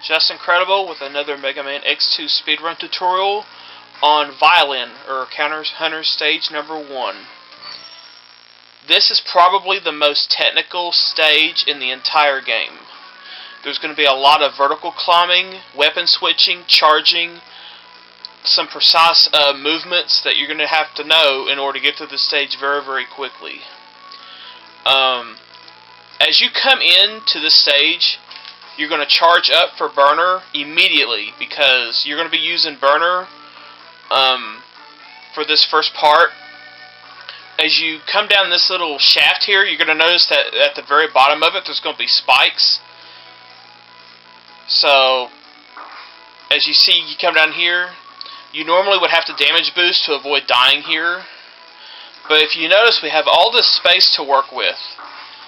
Just Incredible with another Mega Man X2 speedrun tutorial on Violen, or Counter Hunter Stage number 1. This is probably the most technical stage in the entire game. There's going to be a lot of vertical climbing, weapon switching, charging, some precise movements that you're going to have to know in order to get through the stage very, very quickly. As you come into the stage, you're going to charge up for burner immediately because you're going to be using burner for this first part. As you come down this little shaft here, you're going to notice that at the very bottom of it there's going to be spikes. So as you see, you come down here, you normally would have to damage boost to avoid dying here. But if you notice, we have all this space to work with,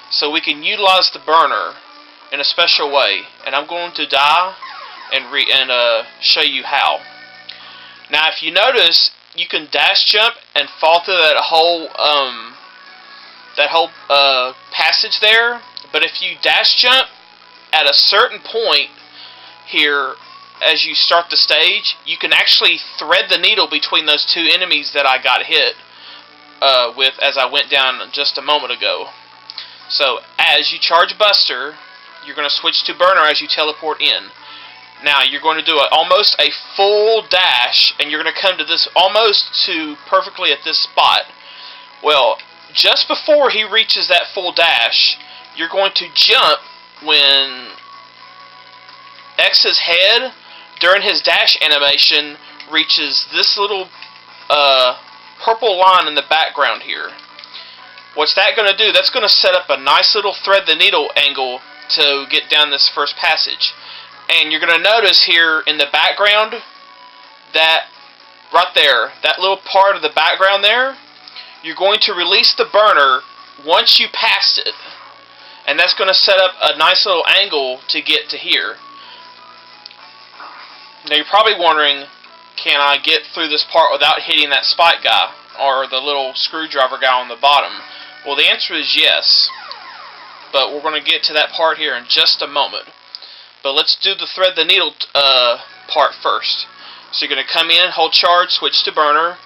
so we can utilize the burner in a special way, and I'm going to die and show you how. Now, if you notice, you can dash jump and fall through that whole passage there. But if you dash jump at a certain point here, as you start the stage, you can actually thread the needle between those two enemies that I got hit with as I went down just a moment ago. So as you charge Buster, you're going to switch to burner as you teleport in. Now you're going to do almost a full dash, and you're going to come to this almost to perfectly at this spot. Well, just before he reaches that full dash, you're going to jump when X's head during his dash animation reaches this little purple line in the background here. What's that going to do? That's going to set up a nice little thread the needle angle to get down this first passage. And you're going to notice here in the background that right there, that little part of the background there, you're going to release the burner once you pass it. And that's going to set up a nice little angle to get to here. Now you're probably wondering, can I get through this part without hitting that spike guy or the little screwdriver guy on the bottom? Well, the answer is yes, but we're going to get to that part here in just a moment. But let's do the thread the needle part first. So you're going to come in, hold charge, switch to burner,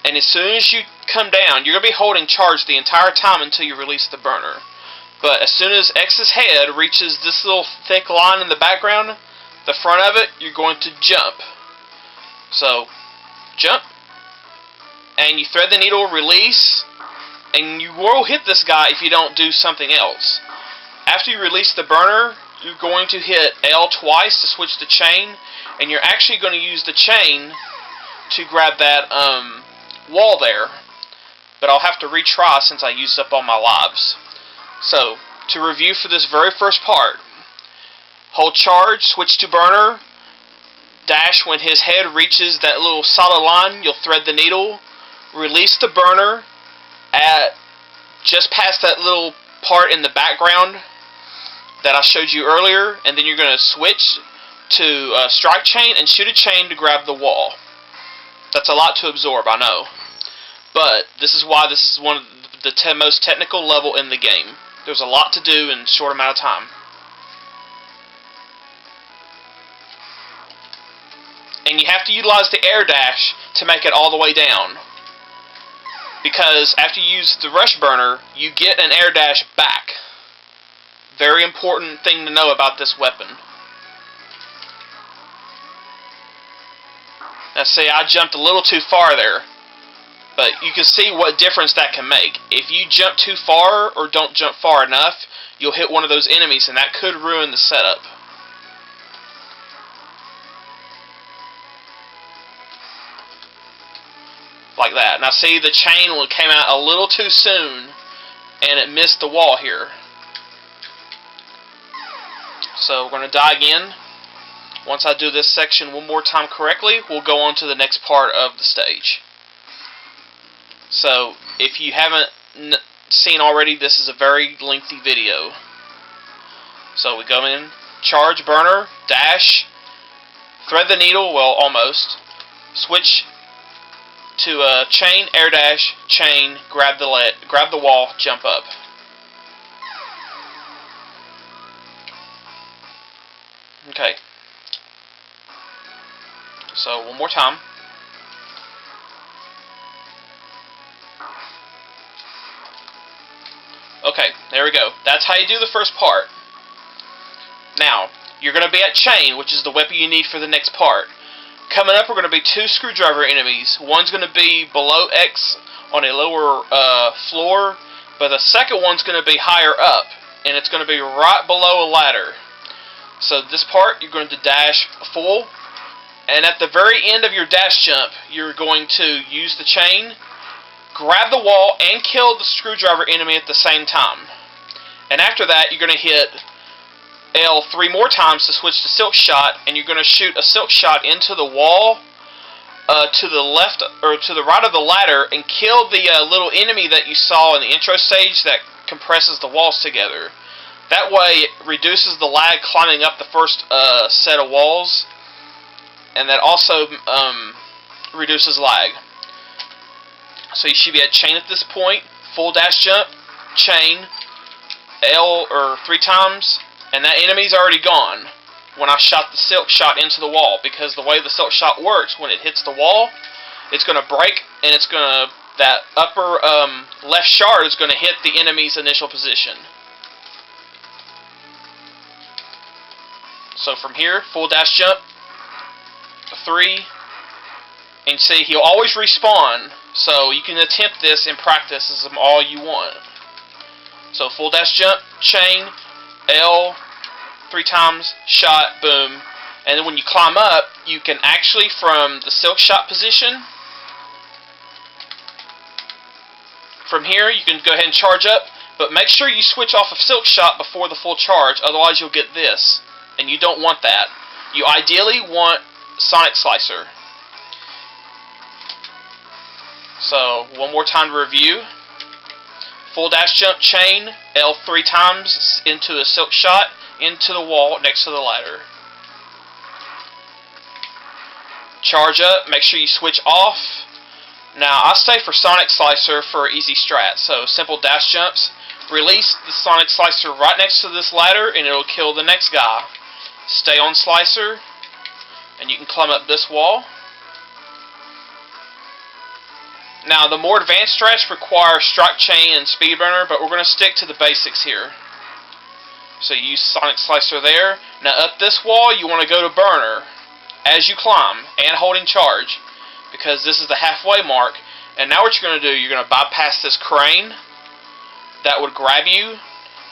and as soon as you come down, you're going to be holding charge the entire time until you release the burner. But as soon as X's head reaches this little thick line in the background, the front of it, you're going to jump. So, jump, and you thread the needle, release, and you will hit this guy if you don't do something else. After you release the burner, you're going to hit L twice to switch the chain, and you're actually going to use the chain to grab that wall there. But I'll have to retry since I used up all my lives. So, to review for this very first part, hold charge, switch to burner, dash when his head reaches that little solid line, you'll thread the needle, release the burner at just past that little part in the background that I showed you earlier, and then you're going to switch to strike chain and shoot a chain to grab the wall. That's a lot to absorb, I know. But this is why this is one of the most technical level in the game. There's a lot to do in a short amount of time. And you have to utilize the air dash to make it all the way down. Because after you use the rush burner, you get an air dash back. Very important thing to know about this weapon. Now see, I jumped a little too far there. But you can see what difference that can make. If you jump too far or don't jump far enough, you'll hit one of those enemies, and that could ruin the setup. Like that. Now see, the chain came out a little too soon, and it missed the wall here. So we're going to die again. Once I do this section one more time correctly, we'll go on to the next part of the stage. So, if you haven't seen already, this is a very lengthy video. So we go in, charge, burner, dash, thread the needle, well, almost, switch to chain, air dash, chain, grab the wall, jump up. Okay. So, one more time. Okay, there we go. That's how you do the first part. Now, you're going to be at chain, which is the weapon you need for the next part. Coming up, we're going to be 2 screwdriver enemies. One's going to be below X on a lower floor, but the second one's going to be higher up, and it's going to be right below a ladder. So this part, you're going to dash full, and at the very end of your dash jump, you're going to use the chain, grab the wall, and kill the screwdriver enemy at the same time. And after that, you're going to hit L 3 more times to switch to silk shot, and you're going to shoot a silk shot into the wall to the left or to the right of the ladder and kill the little enemy that you saw in the intro stage that compresses the walls together. That way it reduces the lag climbing up the first set of walls, and that also reduces lag. So you should be at chain at this point, full dash jump, chain, L or 3 times, and that enemy's already gone when I shot the silk shot into the wall, because the way the silk shot works, when it hits the wall, it's going to break, and it's going to, that upper left shard is going to hit the enemy's initial position. So from here, full dash jump, 3, and see, he'll always respawn, so you can attempt this in practice as all you want. So full dash jump, chain, L, 3 times, shot, boom, and then when you climb up, you can actually, from the silk shot position, from here, you can go ahead and charge up, but make sure you switch off of silk shot before the full charge, otherwise you'll get this, and you don't want that. You ideally want Sonic Slicer. So, one more time to review. Full dash jump, chain, L 3 times into a silk shot, into the wall next to the ladder. Charge up, make sure you switch off. Now, I stay for Sonic Slicer for easy strat, so simple dash jumps. Release the Sonic Slicer right next to this ladder, and it'll kill the next guy. Stay on Slicer, and you can climb up this wall. Now, the more advanced strats require Strike Chain and Speedrunner, but we're going to stick to the basics here. So you use Sonic Slicer there. Now, up this wall, you want to go to Burner as you climb, and holding charge, because this is the halfway mark. And now what you're going to do, you're going to bypass this crane that would grab you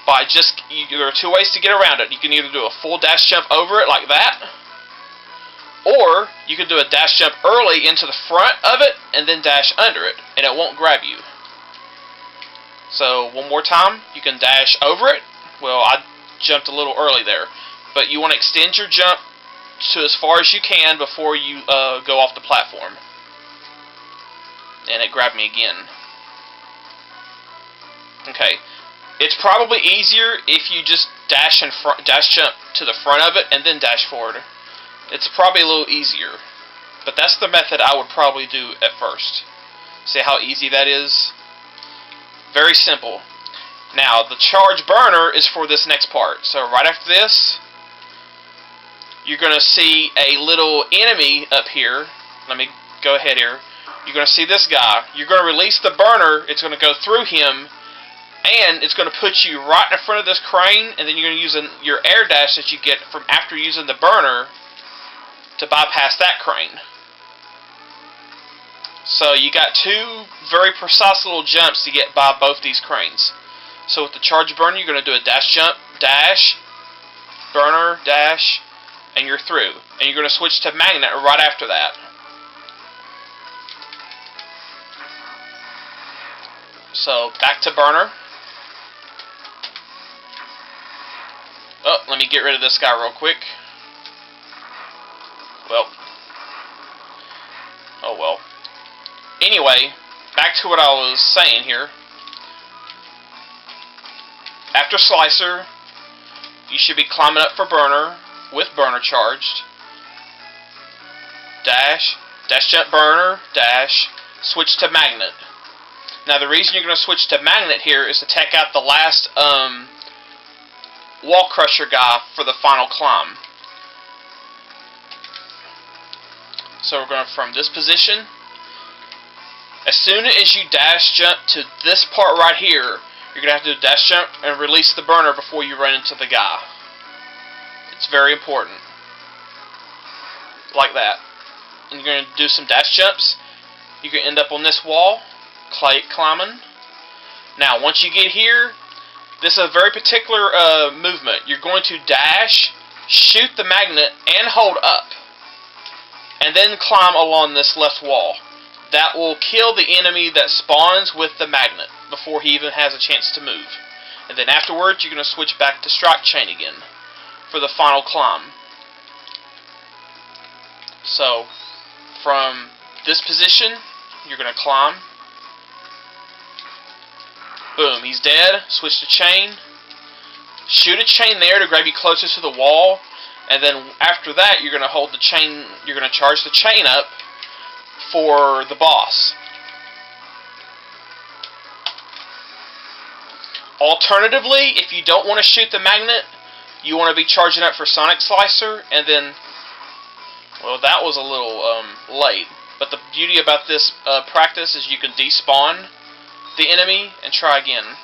by just, there are 2 ways to get around it. You can either do a full dash jump over it like that, or you can do a dash jump early into the front of it and then dash under it, and it won't grab you. So one more time, you can dash over it. Well, I jumped a little early there, but you want to extend your jump to as far as you can before you go off the platform. And it grabbed me again. Okay, it's probably easier if you just dash jump to the front of it and then dash forward. It's probably a little easier, but that's the method I would probably do at first. See how easy that is? Very simple. Now, the charge burner is for this next part. So right after this, you're going to see a little enemy up here. Let me go ahead here. You're going to see this guy. You're going to release the burner. It's going to go through him, and it's going to put you right in front of this crane, and then you're going to use your air dash that you get from after using the burner to bypass that crane. So you got 2 very precise little jumps to get by both these cranes. So with the charge burner, you're going to do a dash jump, dash, burner, dash, and you're through. And you're going to switch to magnet right after that. So back to burner. Oh, let me get rid of this guy real quick. Well. Oh well. Anyway, back to what I was saying here. After Slicer, you should be climbing up for burner with burner charged. Dash, dash jump burner, dash, switch to magnet. Now the reason you're going to switch to magnet here is to take out the last wall crusher guy for the final climb. So we're going from this position. As soon as you dash jump to this part right here, you're going to have to do a dash jump and release the burner before you run into the guy. It's very important. Like that. And you're going to do some dash jumps. You can end up on this wall, climbing. Now, once you get here, this is a very particular movement. You're going to dash, shoot the magnet, and hold up. And then climb along this left wall. That will kill the enemy that spawns with the magnet before he even has a chance to move. And then afterwards, you're going to switch back to strike chain again for the final climb. So, from this position, you're going to climb. Boom, he's dead. Switch to chain. Shoot a chain there to grab you closer to the wall. And then after that, you're going to hold the chain, you're going to charge the chain up for the boss. Alternatively, if you don't want to shoot the magnet, you want to be charging up for Sonic Slicer, and then, well, that was a little late. But the beauty about this practice is you can despawn the enemy and try again.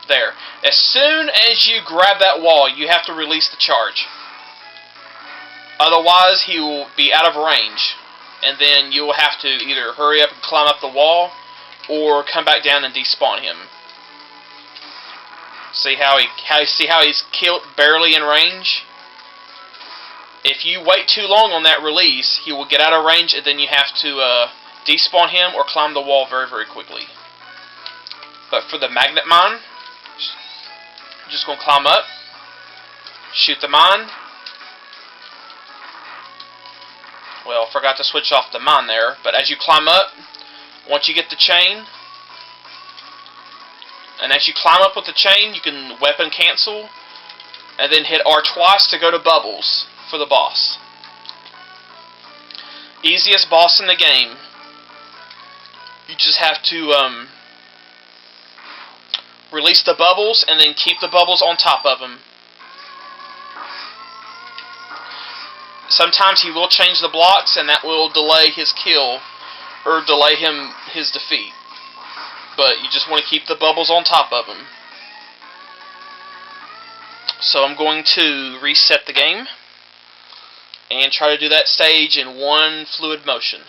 There. As soon as you grab that wall, you have to release the charge. Otherwise, he will be out of range. And then you will have to either hurry up and climb up the wall, or come back down and despawn him. See how he's killed barely in range? If you wait too long on that release, he will get out of range, and then you have to despawn him or climb the wall very, very quickly. But for the magnet mine, I'm just going to climb up, shoot the mine. Well, forgot to switch off the mine there, but as you climb up, once you get the chain, and as you climb up with the chain, you can weapon cancel, and then hit R twice to go to bubbles for the boss. Easiest boss in the game. You just have to release the bubbles and then keep the bubbles on top of him. Sometimes he will change the blocks, and that will delay his kill or delay his defeat. But you just want to keep the bubbles on top of him. So I'm going to reset the game and try to do that stage in one fluid motion.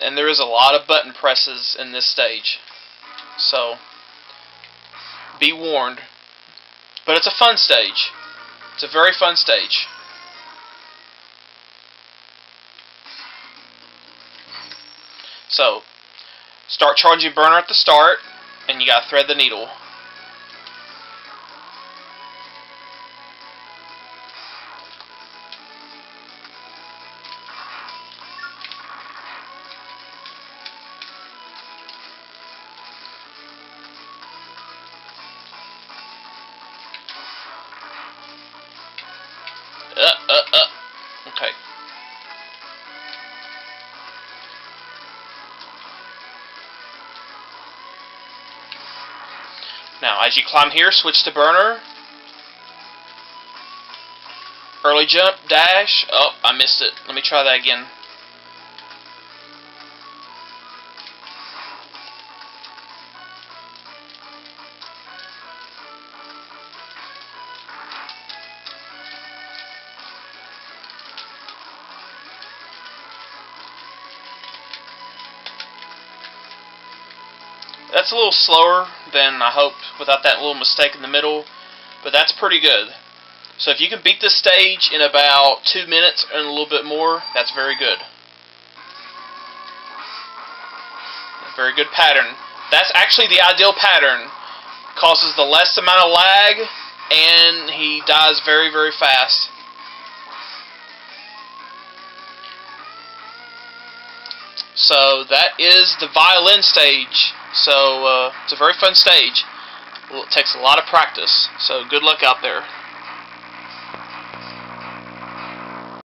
And there is a lot of button presses in this stage, so be warned. But it's a fun stage. It's a very fun stage. So, start charging burner at the start, and you gotta thread the needle. Okay. Now, as you climb here, switch to burner. Early jump, dash. Oh, I missed it. Let me try that again. That's a little slower than I hoped without that little mistake in the middle, but that's pretty good. So if you can beat this stage in about 2 minutes and a little bit more, that's very good. Very good pattern. That's actually the ideal pattern. Causes the less amount of lag, and he dies very, very fast. So that is the violin stage. So it's a very fun stage. It takes a lot of practice. So good luck out there.